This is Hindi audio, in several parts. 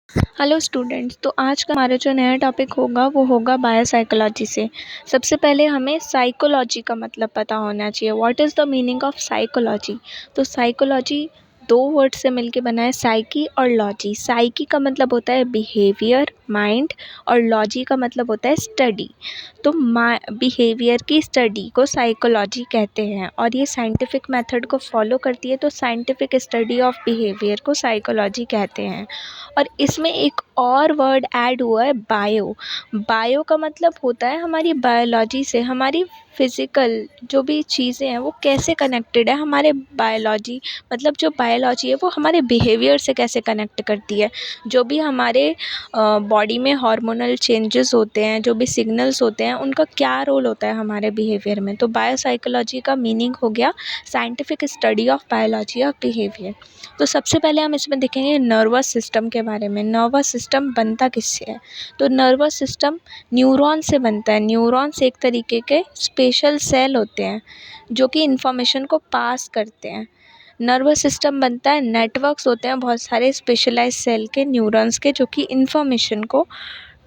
Hello students. तो आज का हमारा जो नया टॉपिक होगा वो होगा बायोसाइकोलॉजी से। सबसे पहले हमें साइकोलॉजी का मतलब पता होना चाहिए। What is the meaning of psychology? तो साइकोलॉजी दो वर्ड से मिलके बना है, साइकी और लॉजी। साइकी का मतलब होता है बिहेवियर, माइंड, और लॉजी का मतलब होता है स्टडी। तो बिहेवियर की स्टडी को साइकोलॉजी कहते हैं और ये साइंटिफिक मेथड को फॉलो करती है, तो साइंटिफिक स्टडी ऑफ बिहेवियर को साइकोलॉजी कहते हैं। और इसमें एक और वर्ड ऐड हुआ है, बायो। बायो का मतलब होता है हमारी बायोलॉजी से, हमारी फिज़िकल जो भी चीज़ें हैं वो कैसे कनेक्टेड है हमारे बायोलॉजी, मतलब जो बायोलॉजी है वो हमारे बिहेवियर से कैसे कनेक्ट करती है। जो भी हमारे बॉडी में हार्मोनल चेंजेस होते हैं, जो भी सिग्नल्स होते हैं, उनका क्या रोल होता है हमारे बिहेवियर में। तो बायोसाइकोलॉजी का मीनिंग हो गया scientific study of biology of behaviour. तो सबसे पहले हम इसमें देखेंगे नर्वस सिस्टम के बारे में। नर्वस सिस्टम बनता किससे है? तो नर्वस सिस्टम न्यूरॉन से बनता है। न्यूरॉन्स एक तरीके के स्पेशल सेल होते हैं जो कि इंफॉर्मेशन को पास करते हैं। नर्वस सिस्टम बनता है, नेटवर्क्स होते हैं बहुत सारे स्पेशलाइज सेल के, न्यूरॉन्स के, जो कि इंफॉर्मेशन को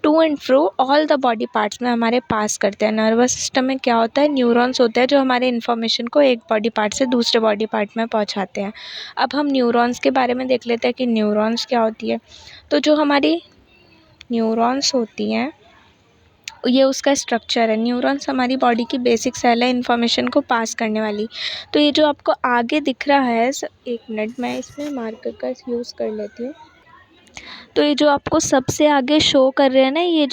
to and fro all the body parts में हमारे पास करते हैं। नर्वस सिस्टम में क्या होता है? न्यूरॉन्स होते हैं जो हमारे इन्फॉर्मेशन को एक बॉडी पार्ट से दूसरे बॉडी पार्ट में पहुंचाते हैं। अब हम न्यूरॉन्स के बारे में देख लेते हैं कि न्यूरॉन्स क्या होती है। तो जो हमारी न्यूरॉन्स होती हैं ये उसका स्ट्रक्चर है। न्यूरॉन्स हमारी बॉडी की बेसिक सेल है इन्फॉर्मेशन को पास करने वाली। तो ये जो आपको आगे दिख रहा है, एक मिनट मैं इसमें मार्कर का यूज़ कर लेती हूँ। तो ये जो आपको सबसे आगे शो कर रहे हैं ना, ये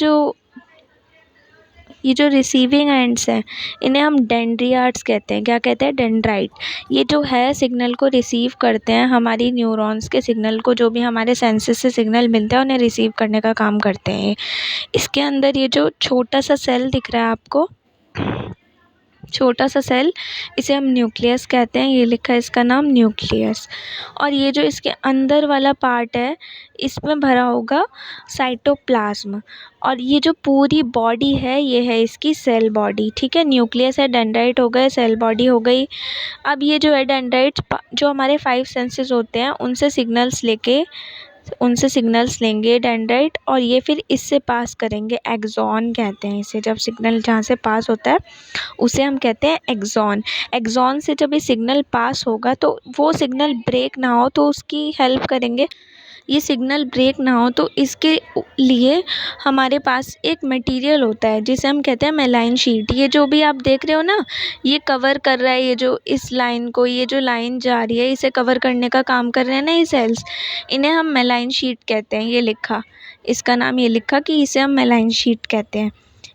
जो रिसीविंग एंड्स हैं इन्हें हम डेंड्रियाट्स कहते हैं। क्या कहते हैं? डेंड्राइट। ये जो है सिग्नल को रिसीव करते हैं, हमारी न्यूरॉन्स के सिग्नल को, जो भी हमारे सेंसेस से सिग्नल मिलता है उन्हें रिसीव करने का काम करते हैं। इसके अंदर ये जो छोटा सा सेल दिख रहा है आपको, छोटा सा सेल, इसे हम न्यूक्लियस कहते हैं। ये लिखा है इसका नाम न्यूक्लियस। और ये जो इसके अंदर वाला पार्ट है इसमें भरा होगा साइटोप्लाज्म। और ये जो पूरी बॉडी है ये है इसकी सेल बॉडी। ठीक है, न्यूक्लियस है, डेंड्राइट हो गए, सेल बॉडी हो गई। अब ये जो है डेंड्राइट, जो हमारे 5 सेंसेस होते हैं उनसे सिग्नल्स लेंगे डेंड्राइट, और ये फिर इससे पास करेंगे। एक्सॉन कहते हैं इसे। जब सिग्नल जहाँ से पास होता है उसे हम कहते हैं एक्सॉन। एक्सॉन से जब ये सिग्नल पास होगा तो वो सिग्नल ब्रेक ना हो तो उसकी हेल्प करेंगे। ये सिग्नल ब्रेक ना हो तो इसके लिए हमारे पास एक मटेरियल होता है जिसे हम कहते हैं मेलाइन शीट। ये जो भी आप देख रहे हो ना, ये कवर कर रहा है, ये जो इस लाइन को, ये जो लाइन जा रही है इसे कवर करने का काम कर रहे हैं ना ये सेल्स, इन्हें हम मेलाइन शीट कहते हैं। ये लिखा, इसका नाम ये लिखा कि इसे हम मेलाइन शीट कहते हैं।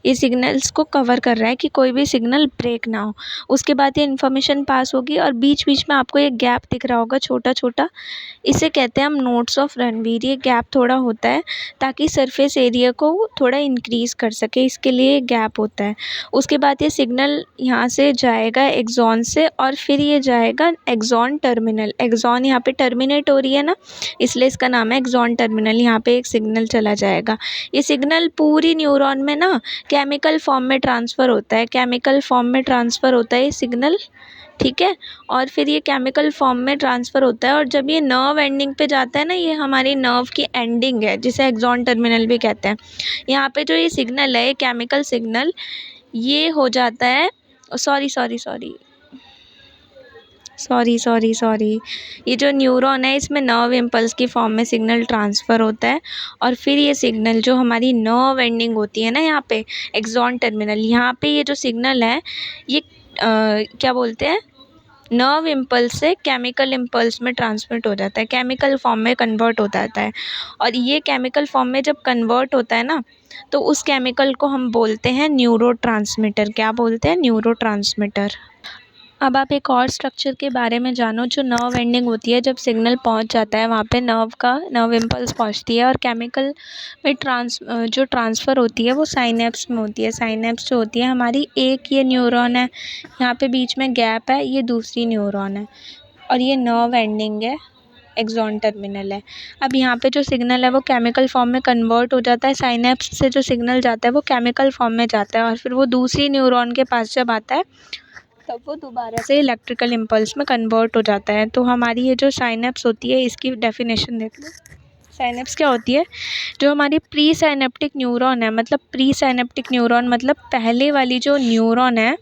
ये सिग्नल्स को कवर कर रहा है कि कोई भी सिग्नल ब्रेक ना हो। उसके बाद ये इन्फॉर्मेशन पास होगी और बीच बीच में आपको एक गैप दिख रहा होगा छोटा छोटा, इसे कहते हैं हम नोड्स ऑफ रणवीर। ये गैप थोड़ा होता है ताकि सरफेस एरिया को थोड़ा इंक्रीज़ कर सके, इसके लिए गैप होता है। उसके बाद ये सिग्नल यहाँ से जाएगा एक्सॉन से, और फिर ये जाएगा एक्सॉन टर्मिनल। एक्सॉन यहाँ पे टर्मिनेट हो रही है ना, इसलिए इसका नाम है एक्सॉन टर्मिनल। यहाँ पे एक सिग्नल चला जाएगा। ये सिग्नल पूरी न्यूरॉन में ना केमिकल फॉर्म में ट्रांसफ़र होता है। केमिकल फॉर्म में ट्रांसफ़र होता है ये सिग्नल, ठीक है। और फिर ये केमिकल फॉर्म में ट्रांसफ़र होता है, और जब ये नर्व एंडिंग पे जाता है ना, ये हमारी नर्व की एंडिंग है जिसे एक्सॉन टर्मिनल भी कहते हैं। यहाँ पे जो ये सिग्नल है, ये केमिकल सिग्नल, ये हो जाता है, सॉरी, ये जो न्यूरॉन है इसमें नर्व इम्पल्स की फॉर्म में सिग्नल ट्रांसफ़र होता है। और फिर ये सिग्नल जो हमारी नर्व एंडिंग होती है ना, यहाँ पे एक्सॉन टर्मिनल, यहाँ पे ये जो सिग्नल है ये क्या बोलते हैं, नर्व इम्पल्स से केमिकल इम्पल्स में ट्रांसमिट हो जाता है, केमिकल फॉर्म में कन्वर्ट हो जाता है। और ये केमिकल फॉर्म में जब कन्वर्ट होता है ना, तो उस केमिकल को हम बोलते हैं न्यूरोट्रांसमीटर। क्या बोलते हैं? न्यूरोट्रांसमीटर। अब आप एक और स्ट्रक्चर के बारे में जानो, जो नर्व एंडिंग होती है, जब सिग्नल पहुंच जाता है वहाँ पे नर्व इम्पल्स पहुंचती है और केमिकल में जो ट्रांसफ़र होती है वो साइनेप्स में होती है। साइनेप्स जो होती है हमारी, एक ये न्यूरॉन है, यहाँ पे बीच में गैप है, ये दूसरी न्यूरॉन है, और ये नर्व एंडिंग है, एक्सॉन टर्मिनल है। अब यहाँ पे जो सिग्नल है वो केमिकल फॉर्म में कन्वर्ट हो जाता है। साइनेप्स से जो सिग्नल जाता है वो केमिकल फॉर्म में जाता है, और फिर वो दूसरी न्यूरॉन के पास जब आता है तब वो दोबारा से इलेक्ट्रिकल इम्पल्स में कन्वर्ट हो जाता है। तो हमारी ये जो साइनेप्स होती है इसकी डेफिनेशन देख लो। साइनेप्स क्या होती है? जो हमारी प्री साइनेप्टिक न्यूरॉन है, मतलब प्री साइनेप्टिक न्यूरॉन मतलब पहले वाली जो न्यूरॉन है,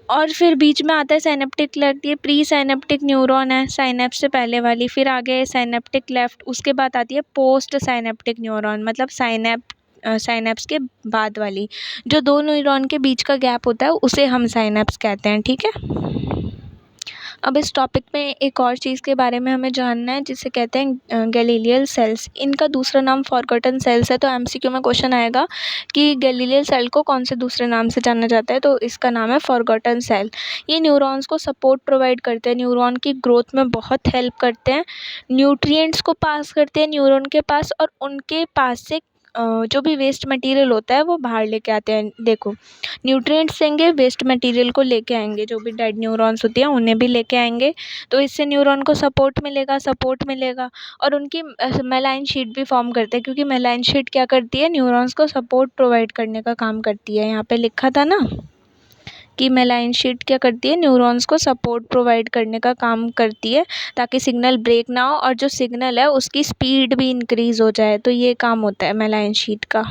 और फिर बीच में आता है साइनेप्टिक लगती है, प्री साइनेप्टिक न्यूरॉन है साइनेप्स से पहले वाली, फिर आगे साइनेप्टिक लेफ्ट, उसके बाद आती है पोस्ट साइनेप्टिक न्यूरॉन मतलब साइनेप्स के बाद वाली। जो दो न्यूरॉन के बीच का गैप होता है उसे हम साइनेप्स कहते हैं, ठीक है। अब इस टॉपिक में एक और चीज़ के बारे में हमें जानना है जिसे कहते हैं गैलीलियल सेल्स। इनका दूसरा नाम फॉरगॉटन सेल्स है। तो एमसीक्यू में क्वेश्चन आएगा कि गैलीलियल सेल को कौन से दूसरे नाम से जाना जाता है, तो इसका नाम है फॉरगॉटन सेल। ये न्यूरॉन्स को सपोर्ट प्रोवाइड करते हैं, न्यूरॉन की ग्रोथ में बहुत हेल्प करते हैं, न्यूट्रिएंट्स को पास करते हैं न्यूरॉन के पास, और उनके पास से जो भी वेस्ट मटेरियल होता है वो बाहर लेके आते हैं। देखो, न्यूट्रिएंट्स देंगे, वेस्ट मटेरियल को लेके आएंगे, जो भी डेड न्यूरॉन्स होती हैं उन्हें भी लेके आएंगे, तो इससे न्यूरॉन को सपोर्ट मिलेगा। और उनकी मेलाइन शीट भी फॉर्म करते हैं, क्योंकि मेलाइन शीट क्या करती है, न्यूरॉन्स को सपोर्ट प्रोवाइड करने का काम करती है। यहाँ पे लिखा था ना कि मेलाइन शीट क्या करती है, न्यूरॉन्स को सपोर्ट प्रोवाइड करने का काम करती है, ताकि सिग्नल ब्रेक ना हो और जो सिग्नल है उसकी स्पीड भी इंक्रीज़ हो जाए। तो ये काम होता है मेलाइन शीट का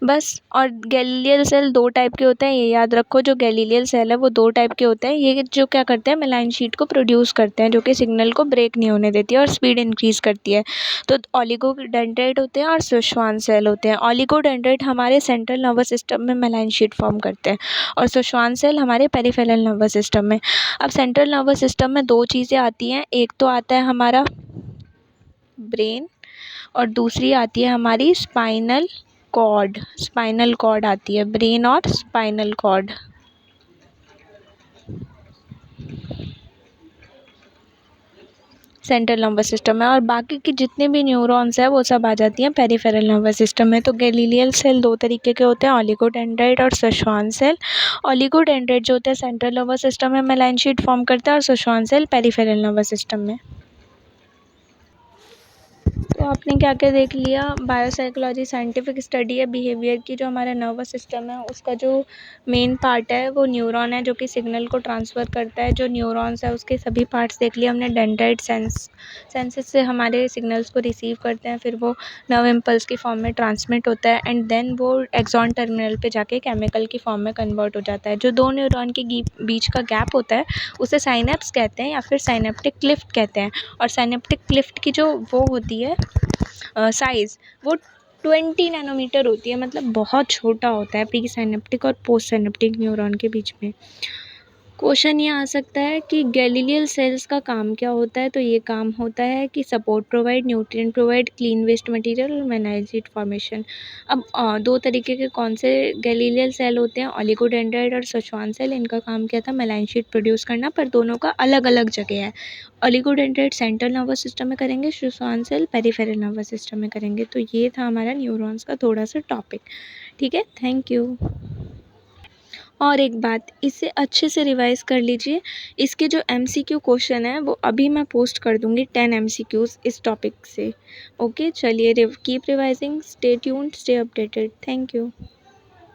बस। और गैलीलियल सेल दो टाइप के होते हैं, ये याद रखो। जो गैलीलियल सेल है वो दो टाइप के होते हैं। ये जो क्या करते हैं, मेलाइन शीट को प्रोड्यूस करते हैं, जो कि सिग्नल को ब्रेक नहीं होने देती है और स्पीड इंक्रीज़ करती है। तो ओलिगोडेंड्राइट होते हैं और सुषुवान सेल होते हैं। ओलिगोडेंड्राइट हमारे सेंट्रल नर्वस सिस्टम में मेलाइन शीट फॉर्म करते हैं, और सुषुवान सेल हमारे पेरिफेरल नर्वस सिस्टम में। अब सेंट्रल नर्वस सिस्टम में दो चीज़ें आती हैं, एक तो आता है हमारा ब्रेन, और दूसरी आती है हमारी स्पाइनल कॉर्ड आती है, ब्रेन और spinal cord. Central nervous system में, और बाकी की जितने भी न्यूरॉन्स है वो सब आ जाती हैं पेरिफेरल नर्वस सिस्टम में। तो गैलीलियल सेल दो तरीके के होते हैं, ओलिगोडेंड्राइट और सुषुवान सेल। ओलिगोडेंड्राइट जो होते हैं सेंट्रल नर्वस सिस्टम में मेलाइन शीट फॉर्म करता है, और सुषुवान सेल पेरिफेरल नर्वस सिस्टम में। तो आपने क्या क्या देख लिया, बायोसाइकोलॉजी साइंटिफिक स्टडी है बिहेवियर की। जो हमारा नर्वस सिस्टम है उसका जो मेन पार्ट है वो न्यूरॉन है, जो कि सिग्नल को ट्रांसफ़र करता है। जो न्यूरॉन्स है उसके सभी पार्ट्स देख लिए हमने। डेंड्राइट सेंसेस से हमारे सिग्नल्स को रिसीव करते हैं, फिर वो नर्व इम्पल्स की फॉर्म में ट्रांसमिट होता है, एंड देन वो एक्सॉन टर्मिनल पे जाके केमिकल की फॉर्म में कन्वर्ट हो जाता है। जो दो न्यूरॉन के बीच का गैप होता है उसे साइनेप्स कहते हैं, या फिर साइनेप्टिक क्लिफ्ट कहते हैं। और साइनेप्टिक क्लिफ्ट की जो वो होती है साइज़, वो 20 नैनोमीटर होती है, मतलब बहुत छोटा होता है प्री साइनेप्टिक और पोस्ट साइनेप्टिक न्यूरॉन के बीच में। क्वेश्चन ये आ सकता है कि गैलीलियल सेल्स का काम क्या होता है, तो ये काम होता है कि support provide, nutrient provide, clean waste material और मेलाइन शीट फॉर्मेशन। अब दो तरीके के कौन से गैलीलियल सेल होते हैं, ओलिगोडेंड्राइट और सुषुवान सेल। इनका काम क्या था, मेलाइन शीट प्रोड्यूस करना, पर दोनों का अलग अलग जगह है। ओलिगोडेंड्राइट सेंट्रल नर्वस सिस्टम में करेंगे, सुषुवान सेल पेरिफेरल नर्वस सिस्टम में करेंगे। तो ये था हमारा न्यूरॉन्स का थोड़ा सा टॉपिक, ठीक है। Thank you. और एक बात, इसे अच्छे से रिवाइज़ कर लीजिए। इसके जो एमसीक्यू क्वेश्चन है वो अभी मैं पोस्ट कर दूँगी, 10 एमसीक्यूज़ इस टॉपिक से। ओके, चलिए keep revising, stay tuned, stay updated. Thank you.